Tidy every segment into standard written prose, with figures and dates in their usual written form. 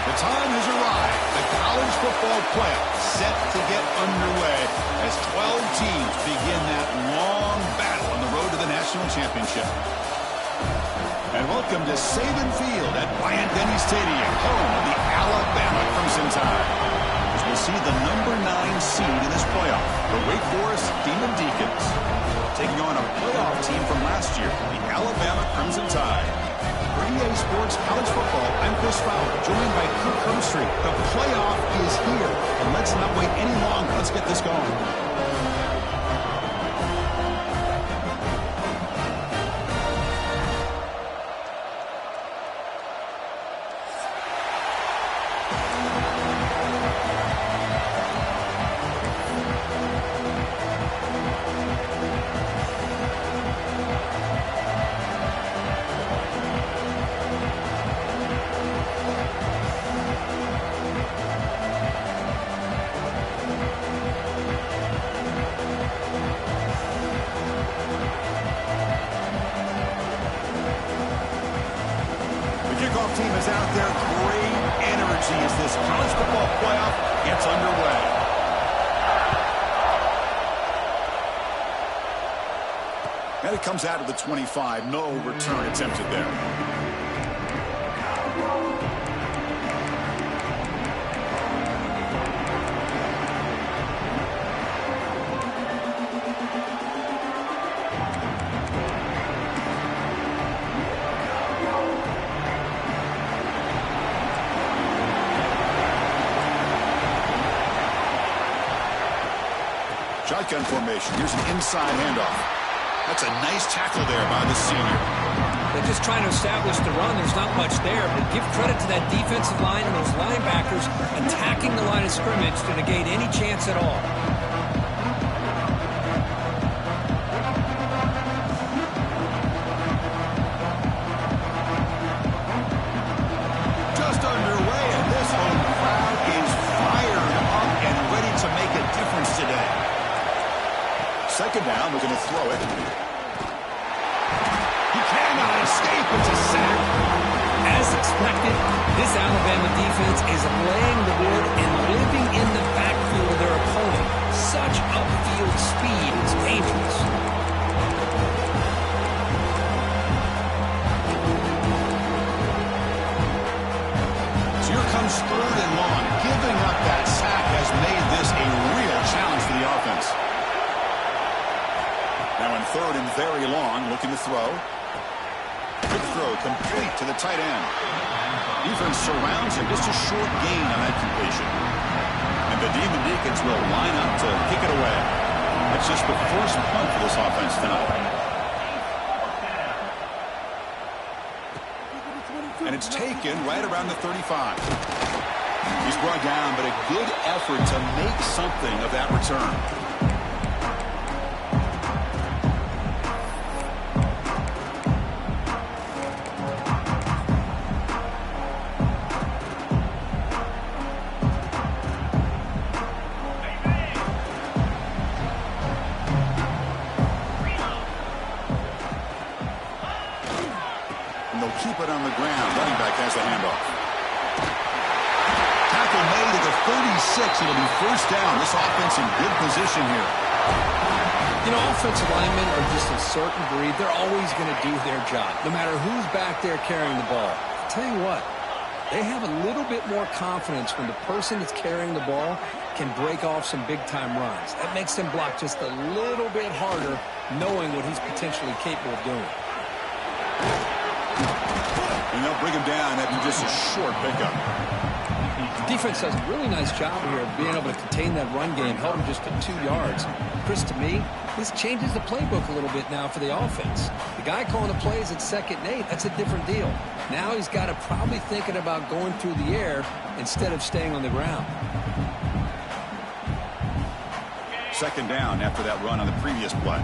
The time has arrived. The college football playoff set to get underway as 12 teams begin that long battle on the road to the national championship. And welcome to Saban Field at Bryant-Denny Stadium, home of the Alabama Crimson Tide. As we'll see the number 9 seed in this playoff, the Wake Forest Demon Deacons, taking on a playoff team from last year, the Alabama Crimson Tide. For EA Sports College Football, I'm Chris Fowler, joined by Kirk Herbstreit. The playoff is here, and let's not wait any longer. Let's get this going. Kickoff team is out there. Great energy as this college football playoff gets underway. And it comes out of the 25. No return attempted there. Shotgun formation. Here's an inside handoff. That's a nice tackle there by the senior. They're just trying to establish the run. There's not much there, but give credit to that defensive line and those linebackers attacking the line of scrimmage to negate any chance at all. Just underway, and this home crowd is fired up and ready to make a difference today. Second down, we're going to throw it. He cannot escape. It's a sack. As expected, this Alabama defense is laying the wood and living in the backfield of their opponent. Such upfield speed is dangerous. So here comes 3rd and long. Giving up that sack has made this a real challenge for the offense. Now in 3rd and very long, looking to throw. Quick throw, complete to the tight end. Defense surrounds him, just a short gain on that completion. And the Demon Deacons will line up to kick it away. It's just the first punt for this offense tonight. And it's taken right around the 35. He's brought down, but a good effort to make something of that return. Keep it on the ground. Running back has the handoff. Tackle made at the 36. It'll be first down. This offense in good position here. You know, offensive linemen are just a certain breed. They're always going to do their job, no matter who's back there carrying the ball. I'll tell you what, they have a little bit more confidence when the person that's carrying the ball can break off some big-time runs. That makes them block just a little bit harder, knowing what he's potentially capable of doing. And they'll bring him down after just a short pickup. Defense does a really nice job here of being able to contain that run game, held him just to 2 yards. Chris, to me, this changes the playbook a little bit now for the offense. The guy calling the plays at 2nd and 8, that's a different deal. Now he's got to probably thinking about going through the air instead of staying on the ground. 2nd down after that run on the previous play.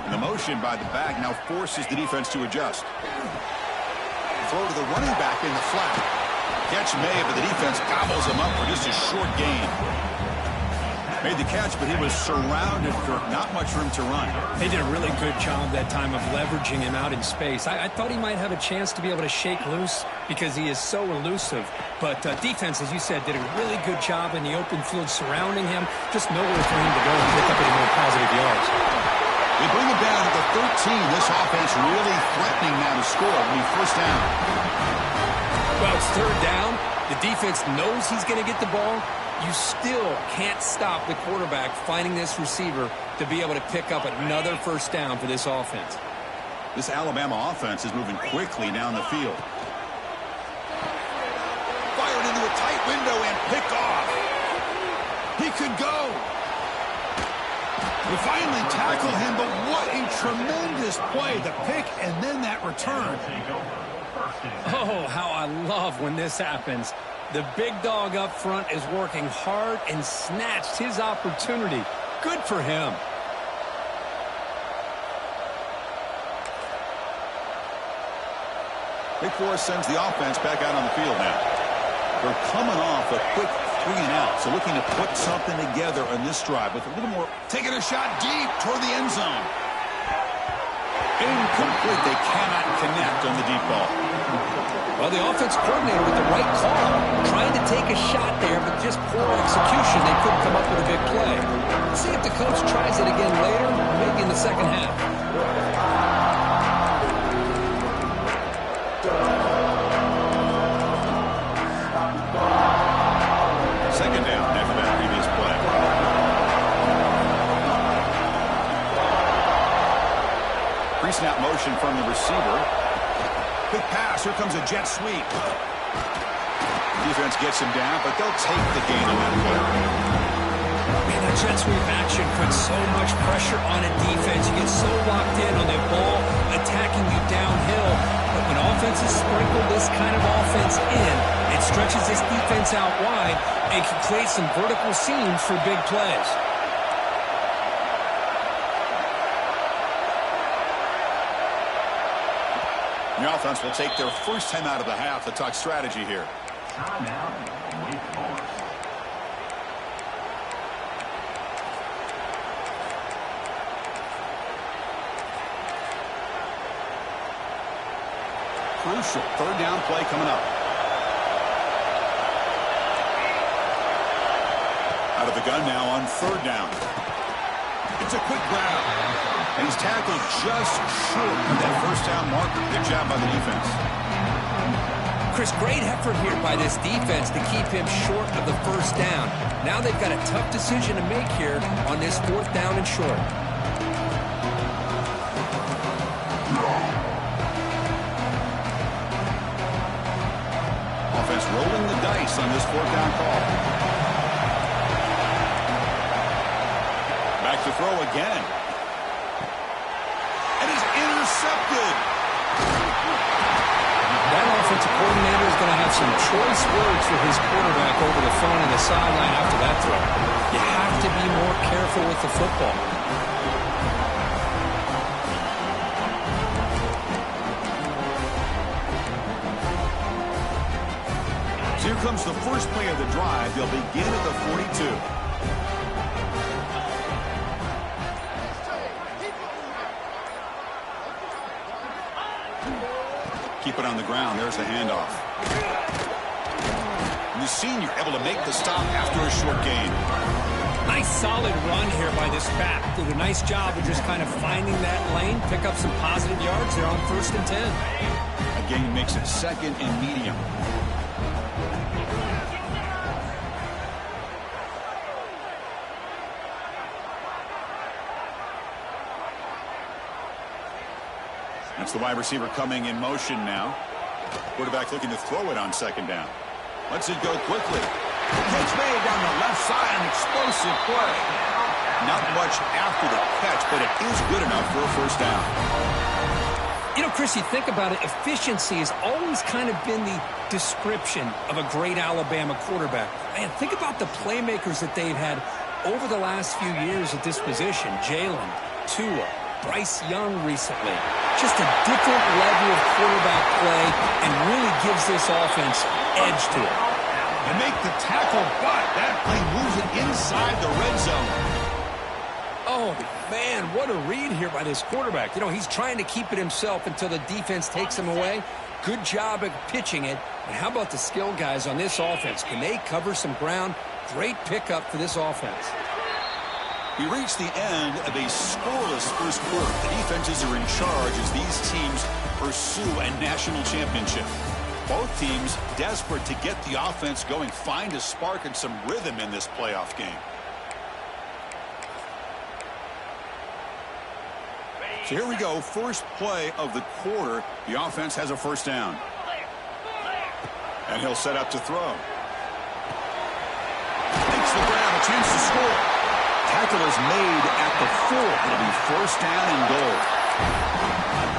The motion by the back now forces the defense to adjust. Throw to the running back in the flat. Catch made, but the defense gobbles him up for just a short gain. Made the catch, but he was surrounded for not much room to run. They did a really good job that time of leveraging him out in space. I thought he might have a chance to be able to shake loose because he is so elusive. But defense, as you said, did a really good job in the open field surrounding him. Just nowhere for him to go and pick up any more positive yards. They bring him down at the 13. This offense really threatening now to score. It'll be first down. Well, it's 3rd down. The defense knows he's going to get the ball. You still can't stop the quarterback finding this receiver to be able to pick up another first down for this offense. This Alabama offense is moving quickly down the field. Fired into a tight window and picked off. He could go. We finally tackle him, but what a tremendous play. The pick and then that return. Oh, how I love when this happens. The big dog up front is working hard and snatched his opportunity. Good for him. Big Force sends the offense back out on the field now. They're coming off a quick 3 and out, so looking to put something together on this drive with a little more. Taking a shot deep toward the end zone. Incomplete. They cannot connect on the deep ball. Well, the offense coordinator with the right call, trying to take a shot there, but just poor execution. They couldn't come up with a big play. Let's see if the coach tries it again later, or maybe in the second half. Second down after that previous play. Pre-snap motion from the receiver. Quick pass. Here comes a jet sweep. Defense gets him down, but they'll take the gain on that play. Man, that jet sweep action puts so much pressure on a defense. You get so locked in on the ball attacking you downhill. But when offenses sprinkle this kind of offense in, it stretches this defense out wide and can create some vertical seams for big plays. The offense will take their first time out of the half to talk strategy here. Crucial 3rd down play coming up. Out of the gun now on 3rd down. It's a quick grab. And he's tackled just short of that first down marker. Good job by the defense. Chris, great effort here by this defense to keep him short of the first down. Now they've got a tough decision to make here on this 4th down and short. Offense rolling the dice on this 4th down call. Back to throw again. And he's intercepted. That offensive coordinator is going to have some choice words for his quarterback over the phone in the sideline after that throw. You have to be more careful with the football. So here comes the first play of the drive. They'll begin at the 42. Keep it on the ground. There's the handoff. And the senior able to make the stop after a short gain. Nice solid run here by this back. Did a nice job of just kind of finding that lane, pick up some positive yards there on 1st and 10. A gain makes it 2nd and medium. That's the wide receiver coming in motion now. Quarterback looking to throw it on 2nd down. Lets it go quickly. Catch made down the left side, an explosive play. Not much after the catch, but it is good enough for a 1st down. You know, Chris, you think about it, efficiency has always kind of been the description of a great Alabama quarterback. Man, think about the playmakers that they've had over the last few years at this position. Jalen, Tua, Bryce Young recently. Just a different level of quarterback play and really gives this offense edge to it. And make the tackle, but that play moves it inside the red zone. Oh, man, what a read here by this quarterback. You know, he's trying to keep it himself until the defense takes him away. Good job at pitching it. And how about the skill guys on this offense? Can they cover some ground? Great pickup for this offense. We reach the end of a scoreless first quarter. The defenses are in charge as these teams pursue a national championship. Both teams desperate to get the offense going, find a spark and some rhythm in this playoff game. So here we go, first play of the quarter. The offense has a 1st down. And he'll set up to throw. Makes the grab, a chance to score. Tackle is made at the 4. It'll be 1st down and goal.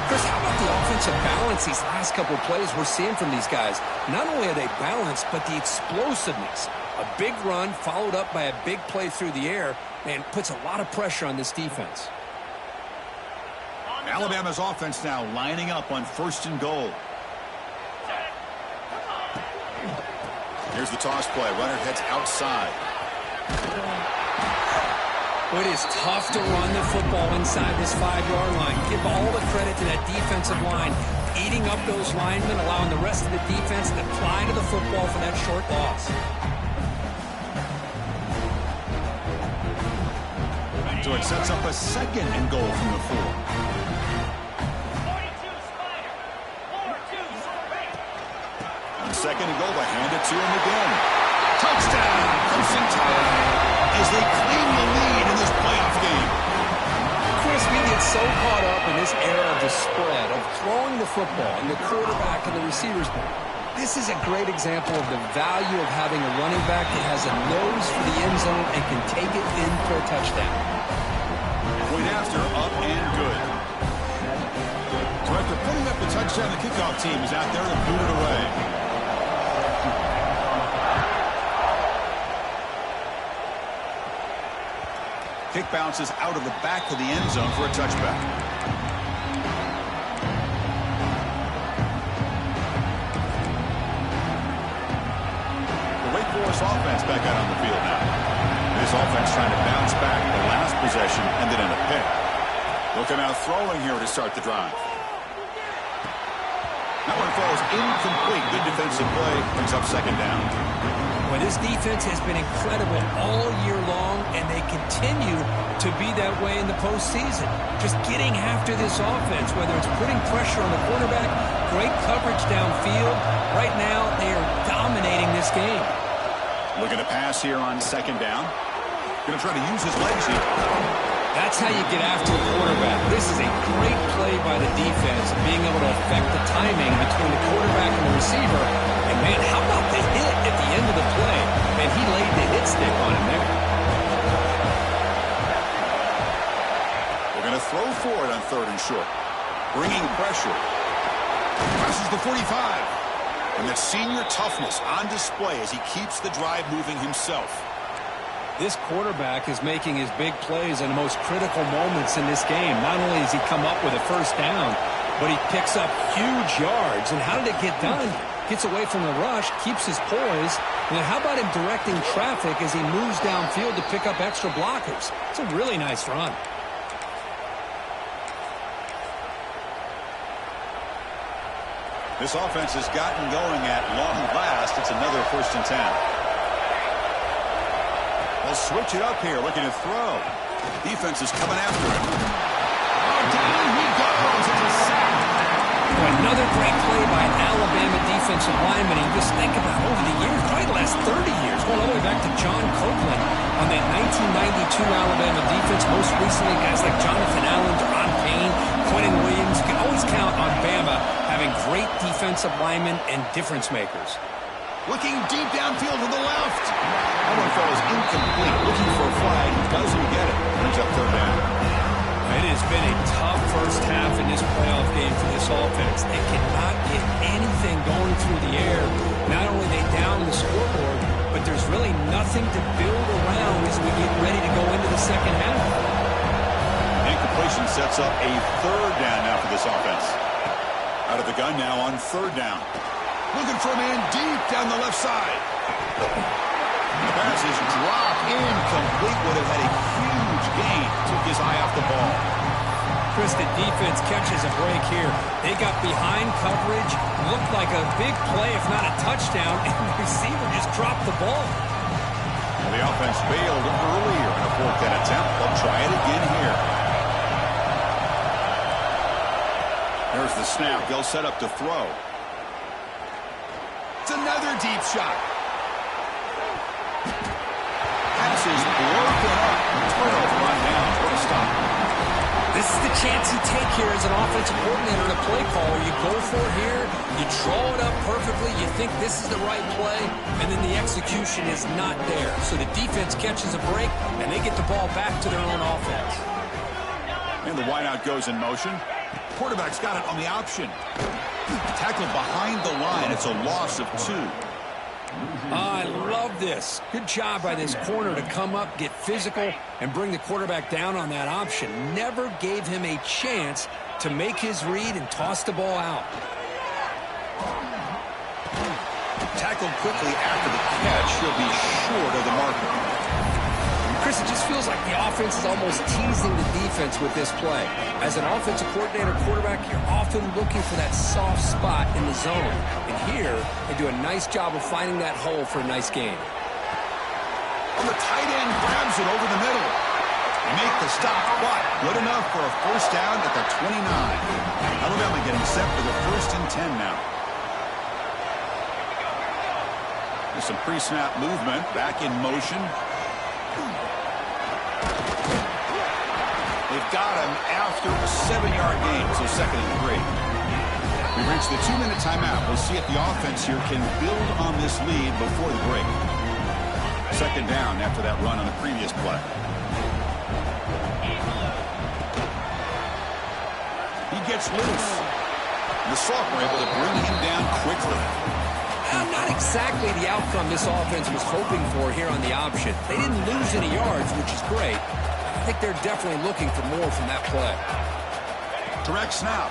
Chris, how about the offensive balance these last couple of plays we're seeing from these guys? Not only are they balanced, but the explosiveness. A big run followed up by a big play through the air, man, puts a lot of pressure on this defense. Alabama's offense now lining up on 1st and goal. Here's the toss play. Runner heads outside. It is tough to run the football inside this 5-yard line. Give all the credit to that defensive line, eating up those linemen, allowing the rest of the defense to fly to the football for that short loss. So it sets up a 2nd and goal from the 4. On 2nd and goal, they hand it to him again. Touchdown! Clemson Tide as they claim the lead in this playoff game. Chris, we get so caught up in this era of the spread, of throwing the football and the quarterback and the receivers. This is a great example of the value of having a running back that has a nose for the end zone and can take it in for a touchdown. Point after, up and good. So after putting up the touchdown, the kickoff team is out there to boot it away. Kick bounces out of the back of the end zone for a touchback. The Wake Forest offense back out on the field now. This offense trying to bounce back the last possession and then in a pick. Looking out throwing here to start the drive. That one falls incomplete. Good defensive play. Brings up 2nd down. Well, this defense has been incredible all year long, and they continue to be that way in the postseason. Just getting after this offense, whether it's putting pressure on the quarterback, great coverage downfield. Right now, they are dominating this game. Looking to pass here on 2nd down. Going to try to use his legs here. That's how you get after a quarterback. This is a great play by the defense, being able to affect the timing between the quarterback and the receiver. And, man, how about the hit at the end of the play? Man, he laid the hit stick on him there. for it on 3rd and short. Bringing pressure. Crosses the 45. And that senior toughness on display as he keeps the drive moving himself. This quarterback is making his big plays in the most critical moments in this game. Not only does he come up with a first down, but he picks up huge yards. And how did it get done? Gets away from the rush, keeps his poise. And then how about him directing traffic as he moves downfield to pick up extra blockers? It's a really nice run. This offense has gotten going at long last. It's another 1st and 10. They'll switch it up here, looking to throw. Defense is coming after him. Oh, down he goes. It's a sack. Another great play by an Alabama defensive lineman. And just think about over the years, probably the last 30 years, going all the way back to John Copeland on that 1992 Alabama defense. Most recently, guys like Jonathan Allen, Deron Payne, Quentin Williams. You can always count on Bama having great defensive linemen and difference makers. Looking deep downfield to the left. That one falls incomplete. Looking for a flag. Doesn't get it. Brings up 3rd down. It has been a tough first half in this playoff game for this offense. They cannot get anything going through the air. Not only are they down the scoreboard, but there's really nothing to build around as we get ready to go into the second half. Incompletion sets up a 3rd down now for this offense. Out of the gun now on 3rd down. Looking for a man deep down the left side. The pass is dropped incomplete. Would have had a huge gain. Took his eye off the ball. Chris, the defense catches a break here. They got behind coverage. Looked like a big play, if not a touchdown. And the receiver just dropped the ball. Well, the offense failed earlier in a 4th down attempt. They'll try it again here. There's the snap. They'll set up to throw. It's another deep shot. Pass is broken up. Turnover on downs. What a stop. This is the chance you take here as an offensive coordinator and a play caller. You go for it here. You draw it up perfectly. You think this is the right play, and then the execution is not there. So the defense catches a break, and they get the ball back to their own offense. And the wideout goes in motion. Quarterback's got it on the option. Tackled behind the line. It's a loss of 2. I love this. Good job by this corner to come up, get physical, and bring the quarterback down on that option. Never gave him a chance to make his read and toss the ball out. Tackled quickly after the catch. He'll be short of the marker. Chris, it just feels like the offense is almost teasing the defense with this play. As an offensive coordinator, quarterback, you're often looking for that soft spot in the zone. And here, they do a nice job of finding that hole for a nice gain. On the tight end, grabs it over the middle. Make the stop, but good enough for a 1st down at the 29. Alabama getting set for the 1st and 10 now. There's some pre-snap movement, back in motion. They've got him after a 7-yard gain, so 2nd and 3. We've reached the 2-minute timeout. We'll see if the offense here can build on this lead before the break. 2nd down after that run on the previous play. He gets loose. The sophomore able to bring him down quickly. Not exactly the outcome this offense was hoping for here on the option. They didn't lose any yards, which is great. I think they're definitely looking for more from that play. Direct snap.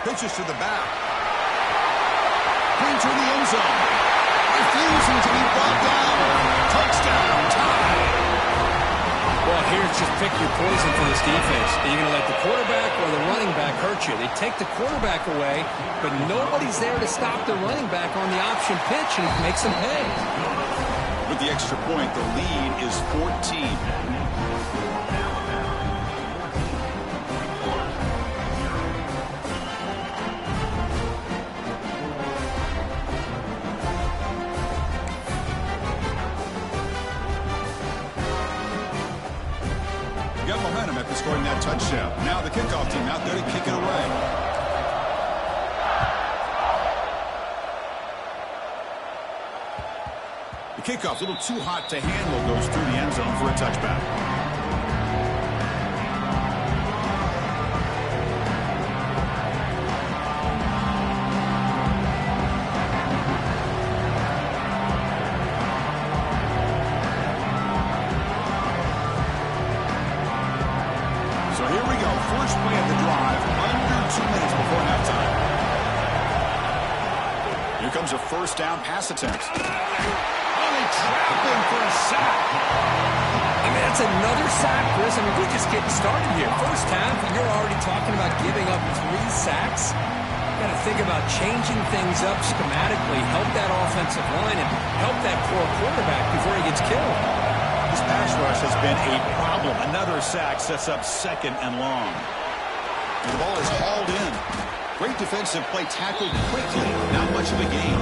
Pitches to the back. Into the end zone. Refusing to be brought down. Touchdown. Tie. Well, here's just pick your poison for this defense. Are you going to let the quarterback or the running back hurt you? They take the quarterback away, but nobody's there to stop the running back on the option pitch, and it makes them pay. With the extra point, the lead is 14. Got momentum after scoring that touchdown. Now the kickoff team out there to kick it away. The kickoff, a little too hot to handle, goes through the end zone for a touchback. So here we go. First play of the drive, under 2 minutes before halftime. Here comes a first down pass attempt. Oh, they trap him for a sack. I mean, that's another sack, Chris. I mean, we're just getting started here. First half, and you're already talking about giving up 3 sacks. Got to think about changing things up schematically, help that offensive line, and help that poor quarterback before he gets killed. This pass rush has been a problem. Another sack sets up second and long. And the ball is hauled in. Great defensive play, tackled quickly. Not much of a gain.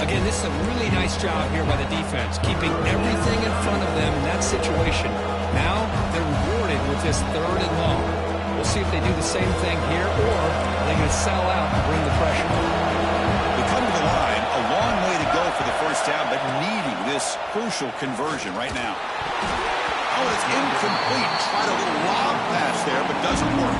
Again, this is a really nice job here by the defense, keeping everything in front of them in that situation. Now they're rewarded with this third and long. We'll see if they do the same thing here, or are they going to sell out and bring the pressure. They come to the line, a long way to go for the first down, but needing this crucial conversion right now. Oh, it's incomplete. Tried a little lob pass there, but doesn't work.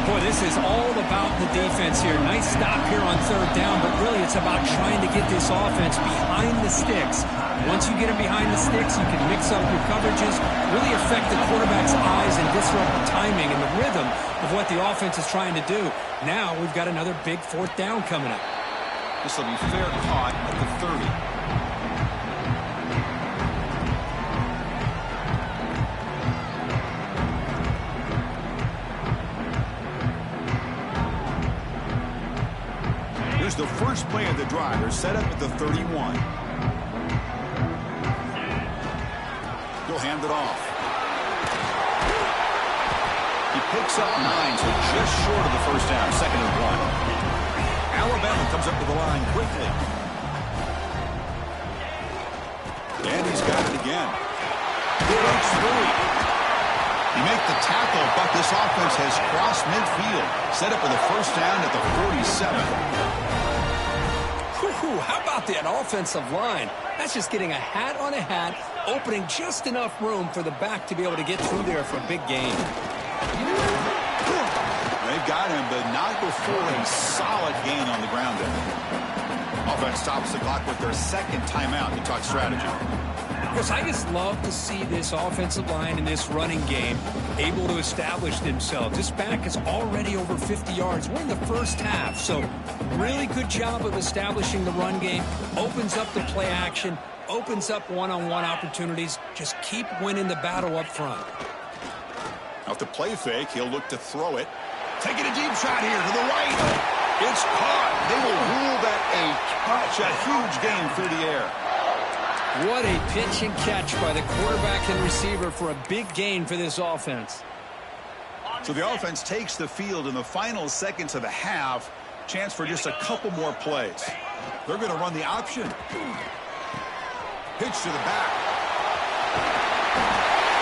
Boy, this is all about the defense here. Nice stop here on third down, but really it's about trying to get this offense behind the sticks. Once you get them behind the sticks, you can mix up your coverages, really affect the quarterback's eyes and disrupt the timing and the rhythm of what the offense is trying to do. Now we've got another big fourth down coming up. This will be fair caught at the 30. Here's the first play of the drive. They're set up at the 31. He'll hand it off. He picks up 9, so just short of the first down. Second and 1. Alabama comes up to the line quickly. And he's got it again. He breaks through. You make the tackle, but this offense has crossed midfield. Set up with a first down at the 47. How about that offensive line? That's just getting a hat on a hat, opening just enough room for the back to be able to get through there for a big gain. They've got him, but not before a solid gain on the ground there. Offense stops the clock with their second timeout to talk strategy. Chris, I just love to see this offensive line in this running game able to establish themselves. This back is already over 50 yards. We're in the first half, so really good job of establishing the run game. Opens up the play action, opens up one-on-one opportunities. Just keep winning the battle up front. Off the play fake, he'll look to throw it. Taking a deep shot here to the right. It's caught. They will rule that a catch, a huge gain through the air. What a pitch and catch by the quarterback and receiver for a big gain for this offense. So the offense takes the field in the final seconds of the half. Chance for just a couple more plays. They're going to run the option. Pitch to the back.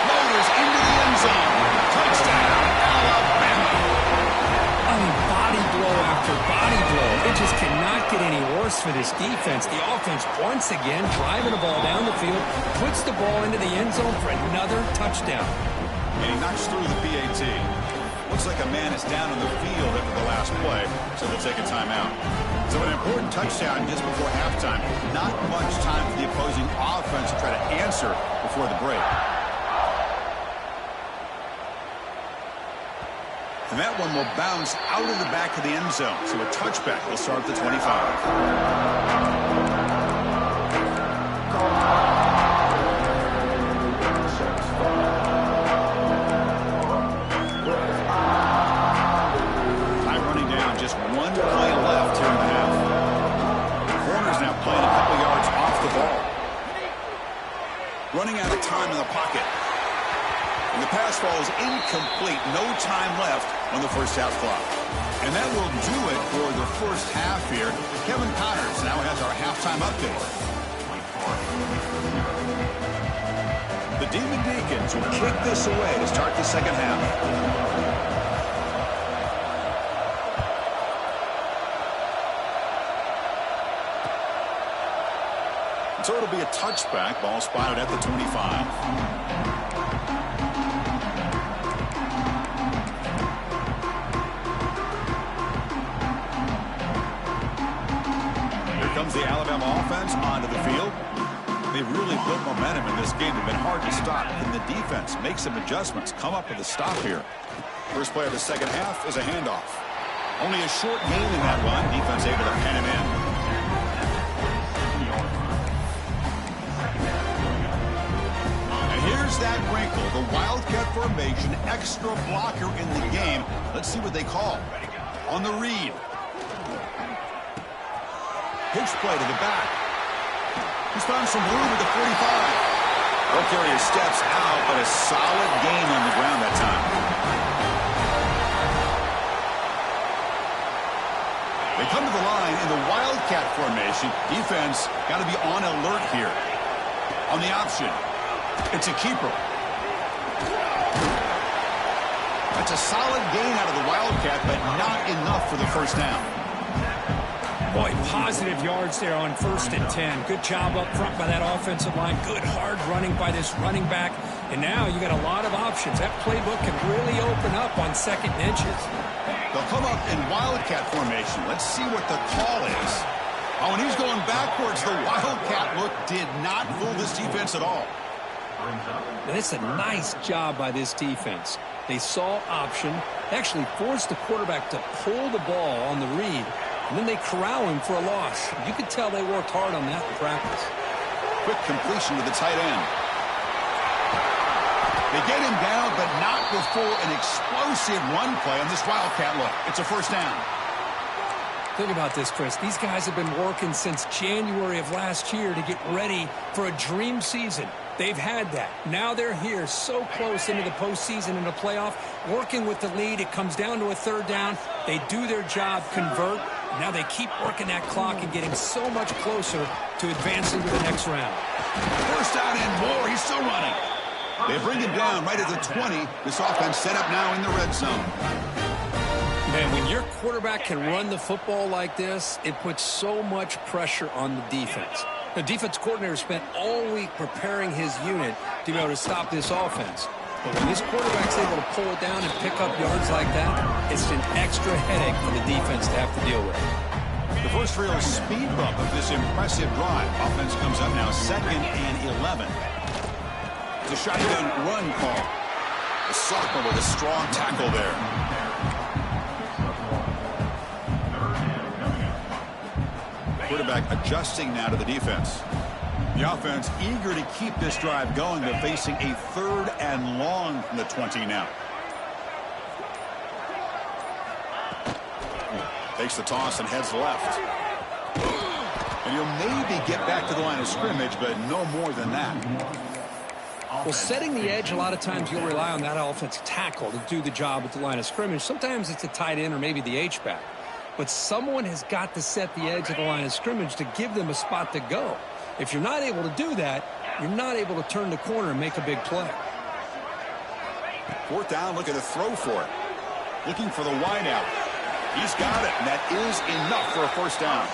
Motors into the end zone. Touchdown, Alabama. I mean, body blow after body blow. It just cannot get any worse for this defense. The offense, once again, driving the ball down the field, puts the ball into the end zone for another touchdown. And he knocks through the PAT. Looks like a man is down on the field after the last play, so they'll take a timeout. So an important touchdown just before halftime. Not much time for the opposing offense to try to answer before the break. And that one will bounce out of the back of the end zone. So a touchback will start at the 25. Time running down. Just one play left here in the half. The corner's now playing a couple yards off the ball. Running out of time in the pocket. And the pass ball is incomplete. No time left on the first half clock. And that will do it for the first half here. Kevin Connors now has our halftime update. The Demon Deacons will kick this away to start the second half. So it'll be a touchback. Ball spotted at the 25. Comes the Alabama offense onto the field. They've really built momentum momentum in this game. They've been hard to stop. Can the defense make some adjustments, come up with a stop here? First play of the second half is a handoff. Only a short gain in that run. Defense able to pen him in. And here's that wrinkle. The Wildcat formation, extra blocker in the game. Let's see what they call. On the read. Pitch play to the back. He's found some room at the 45. Ball carrier steps out, but a solid gain on the ground that time. They come to the line in the Wildcat formation. Defense got to be on alert here. On the option, it's a keeper. That's a solid gain out of the Wildcat, but not enough for the first down. Boy, positive yards there on 1st and 10. Good job up front by that offensive line. Good hard running by this running back. And now you got a lot of options. That playbook can really open up on 2nd and inches. They'll come up in Wildcat formation. Let's see what the call is. Oh, and he's going backwards. The Wildcat look did not fool this defense at all. And it's a nice job by this defense. They saw option, actually forced the quarterback to pull the ball on the read, and then they corral him for a loss. You could tell they worked hard on that in practice. Quick completion to the tight end. They get him down, but not before an explosive run play on this Wildcat look. It's a first down. Think about this, Chris. These guys have been working since January of last year to get ready for a dream season. They've had that. Now they're here so close into the postseason and the playoff, working with the lead. It comes down to a 3rd down. They do their job, convert. Now they keep working that clock and getting so much closer to advancing to the next round. First down and more. He's still running. They bring him down right at the 20. This offense set up now in the red zone. Man, when your quarterback can run the football like this, it puts so much pressure on the defense. The defense coordinator spent all week preparing his unit to be able to stop this offense. But when this quarterback's able to pull it down and pick up yards like that, it's an extra headache for the defense to have to deal with. The first real speed bump of this impressive drive. Offense comes up now 2nd and 11. It's a shotgun run call. The sophomore with a strong tackle there. Quarterback adjusting now to the defense. The offense eager to keep this drive going. They're facing a 3rd and long from the 20 now. Takes the toss and heads left. And he'll maybe get back to the line of scrimmage, but no more than that. Well, setting the edge, a lot of times you'll rely on that offensive tackle to do the job at the line of scrimmage. Sometimes it's a tight end or maybe the H-back. But someone has got to set the edge of the line of scrimmage to give them a spot to go. If you're not able to do that, you're not able to turn the corner and make a big play. 4th down, look at the throw for it. Looking for the wideout. He's got it, and that is enough for a first down.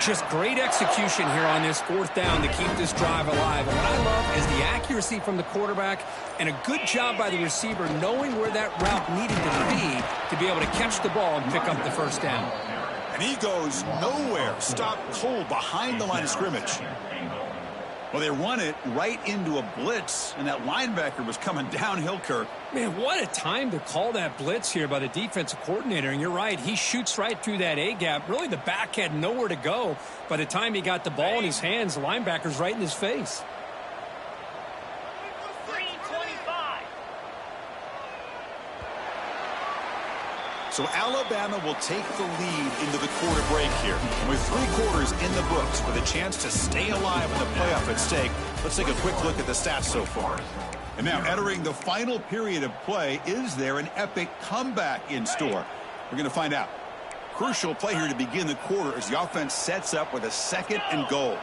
Just great execution here on this 4th down to keep this drive alive. And what I love is the accuracy from the quarterback and a good job by the receiver knowing where that route needed to be able to catch the ball and pick up the first down. And he goes nowhere. Stopped cold behind the line of scrimmage. Well, they run it right into a blitz, and that linebacker was coming downhill, Kirk. Man, what a time to call that blitz here by the defensive coordinator. And you're right, he shoots right through that A-gap. Really, the back had nowhere to go. By the time he got the ball in his hands, the linebacker's right in his face. So Alabama will take the lead into the quarter break here. With 3 quarters in the books with a chance to stay alive in the playoff at stake, let's take a quick look at the stats so far. And now entering the final period of play, is there an epic comeback in store? We're going to find out. Crucial play here to begin the quarter as the offense sets up with a 2nd and goal.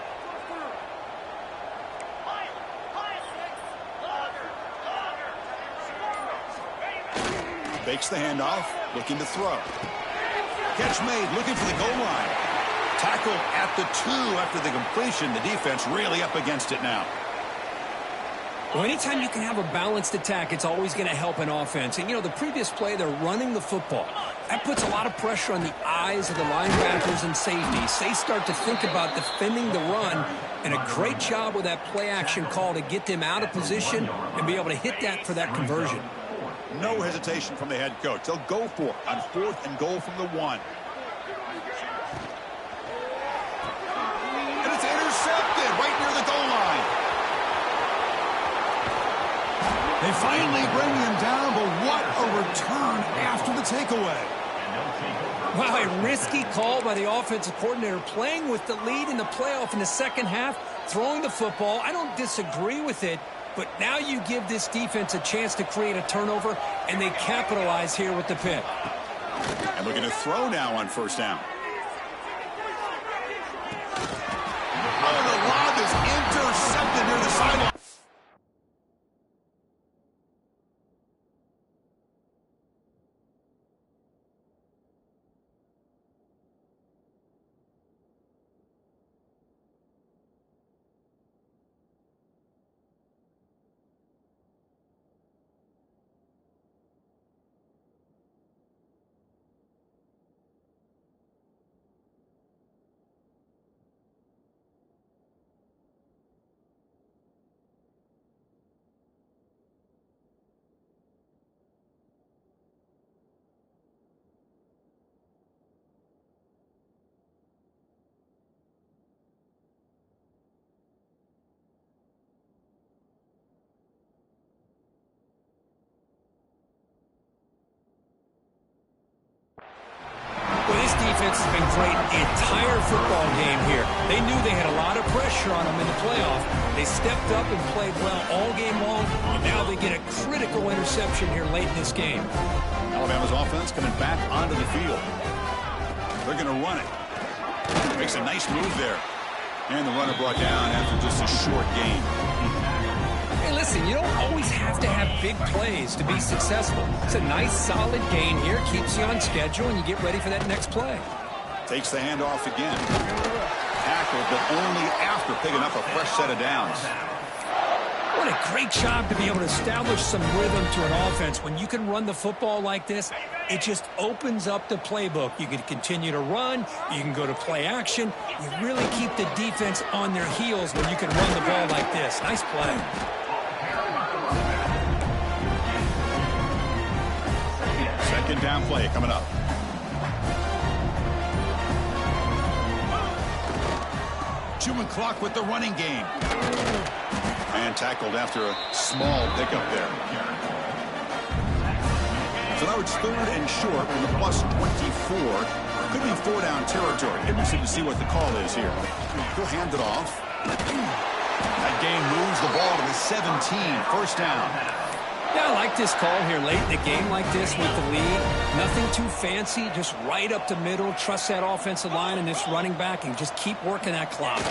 Fakes the handoff, looking to throw. Catch made, looking for the goal line. Tackled at the 2 after the completion. The defense really up against it now. Well, anytime you can have a balanced attack, it's always going to help an offense. And, you know, the previous play, they're running the football. That puts a lot of pressure on the eyes of the linebackers and safeties. They start to think about defending the run, and a great job with that play-action call to get them out of position and be able to hit that for that conversion. No hesitation from the head coach. They'll go for it on 4th and goal from the 1. And it's intercepted right near the goal line. They finally bring him down, but what a return after the takeaway. Wow, a risky call by the offensive coordinator, playing with the lead in the playoff in the second half, throwing the football. I don't disagree with it, but now you give this defense a chance to create a turnover, and they capitalize here with the pick. And looking to throw now on 1st down. Oh, the lob is intercepted near the sideline. Defense has been great the entire football game here. They knew they had a lot of pressure on them in the playoff. They stepped up and played well all game long, and now they get a critical interception here late in this game. Alabama's offense coming back onto the field. They're going to run it. Makes a nice move there. And the runner brought down after just a short gain. Hey, listen, you don't always have to have big plays to be successful. It's a nice, solid gain here. Keeps you on schedule, and you get ready for that next play. Takes the handoff again. Tackled, but only after picking up a fresh set of downs. What a great job to be able to establish some rhythm to an offense. When you can run the football like this, it just opens up the playbook. You can continue to run. You can go to play action. You really keep the defense on their heels when you can run the ball like this. Nice play. Second down play coming up. Chewing clock with the running game. And tackled after a small pickup there. So now it's 3rd and short from the +24. Could be 4-down territory. Interesting to see what the call is here. He'll hand it off. That game moves the ball to the 17. 1st down. Yeah, I like this call here late in the game like this with the lead. Nothing too fancy, just right up the middle. Trust that offensive line and this running back and just keep working that clock.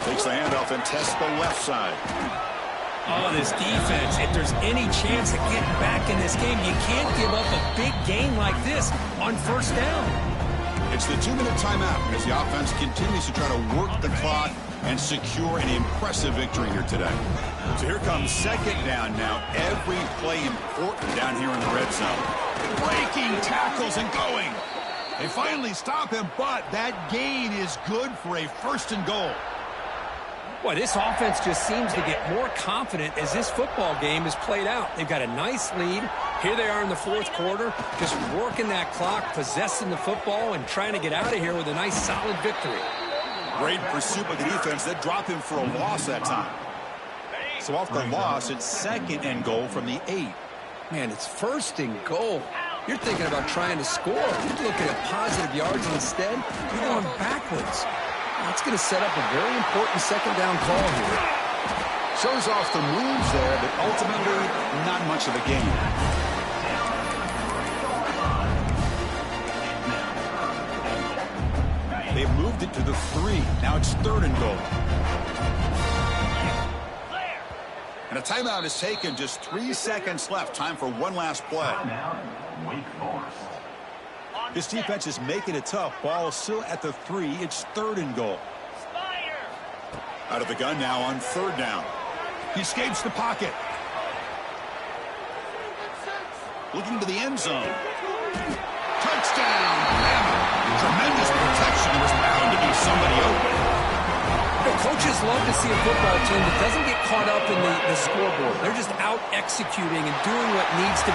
Takes the handoff and tests the left side. Oh, this defense, if there's any chance of getting back in this game, you can't give up a big gain like this on 1st down. It's the 2-minute timeout as the offense continues to try to work the clock and secure an impressive victory here today. So here comes 2nd down now. Every play important down here in the red zone. Breaking tackles and going. They finally stop him, but that gain is good for a 1st and goal. Boy, this offense just seems to get more confident as this football game is played out. They've got a nice lead. Here they are in the 4th quarter, just working that clock, possessing the football, and trying to get out of here with a nice, solid victory. Great pursuit by the defense. That dropped him for a loss that time. So off the loss, it's 2nd and goal from the 8. Man, it's 1st and goal. You're thinking about trying to score. You're looking at positive yards instead. You're going backwards. That's going to set up a very important 2nd down call here. Shows off the moves there, but ultimately not much of a gain. They've moved it to the 3. Now it's 3rd and goal. And a timeout is taken. Just 3 seconds left. Time for one last play. This defense is making it tough. Ball still at the 3. It's 3rd and goal. Out of the gun now on 3rd down. He escapes the pocket. Looking to the end zone. Touchdown, Bama. Tremendous protection. There was bound to be somebody open. Coaches love to see a football team that doesn't get caught up in the scoreboard. They're just out executing and doing what needs to be